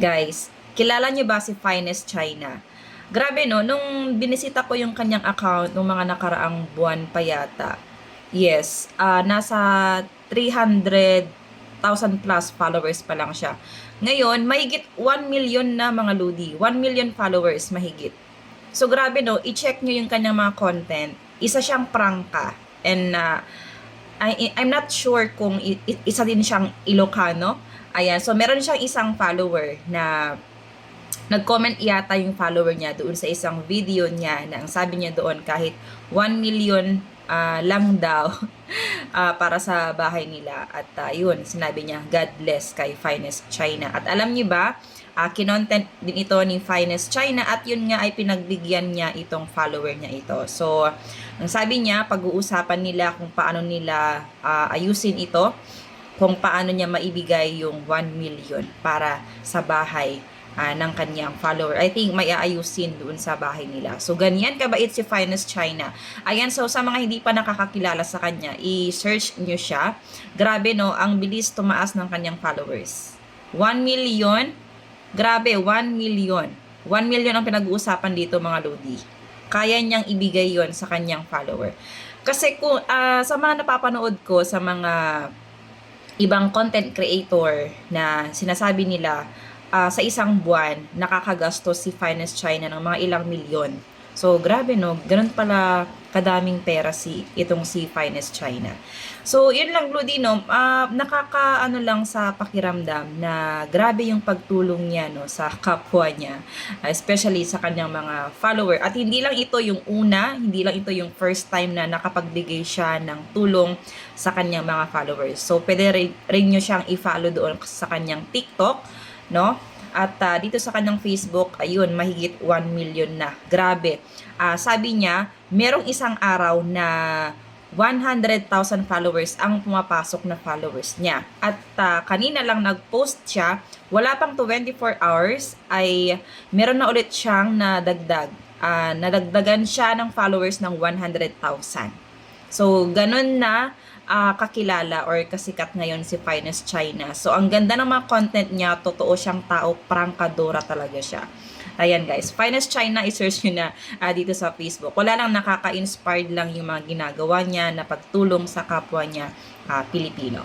Guys, kilala niyo ba si Finest China? Grabe no, nung binisita ko yung kanyang account nung mga nakaraang buwan pa yata. Yes, nasa 300,000 plus followers pa lang siya. Ngayon, mahigit 1 million na mga ludi. 1 million followers mahigit. So grabe no, i-check nyo yung kanyang mga content. Isa siyang prangka. And I'm not sure kung isa din siyang Ilocano. Ayan, so meron siyang isang follower na nag-comment yata yung follower niya doon sa isang video niya na ang sabi niya doon kahit 1 million lang daw para sa bahay nila. At yun, sinabi niya, God bless kay Finest China. At alam niyo ba, kinontent din ito ni Finest China at yun nga ay pinagbigyan niya itong follower niya ito. So, ang sabi niya, pag-uusapan nila kung paano nila ayusin ito, kung paano niya maibigay yung 1 million para sa bahay ng kanyang follower. I think may aayusin doon sa bahay nila. So, ganyan kabait si Finest China. Ayan, so sa mga hindi pa nakakakilala sa kanya, i-search nyo siya. Grabe no, ang bilis tumaas ng kanyang followers. 1 million, grabe, 1 million. 1 million ang pinag-uusapan dito mga lodi. Kaya niyang ibigay yon sa kanyang follower. Kasi kung, sa mga napapanood ko, sa mga ibang content creator na sinasabi nila sa isang buwan nakakagastos si Finest China ng mga ilang milyon. So grabe no, ganun pala kadaming pera itong si Finest China. So yun lang Ludi no, nakakaano lang sa pakiramdam na grabe yung pagtulong niya no sa kapwa niya, especially sa kanyang mga follower. At hindi lang ito yung una, hindi lang ito yung first time na nakapagbigay siya ng tulong sa kanyang mga followers. So pwede rin nyo siyang i-follow doon sa kanyang TikTok, no? At dito sa kanyang Facebook, ayun, mahigit 1 million na. Grabe. Sabi niya, merong isang araw na 100,000 followers ang pumapasok na followers niya. At kanina lang nag-post siya, wala pang 24 hours, ay meron na ulit siyang nadagdag. Nadagdagan siya ng followers ng 100,000. So, ganun na kakilala or kasikat ngayon si Finest China. So, ang ganda ng mga content niya, totoo siyang tao, prangkadora talaga siya. Ayan guys, Finest China, i-search nyo na dito sa Facebook. Wala lang, nakaka-inspired lang yung mga ginagawa niya na pagtulong sa kapwa niya Pilipino.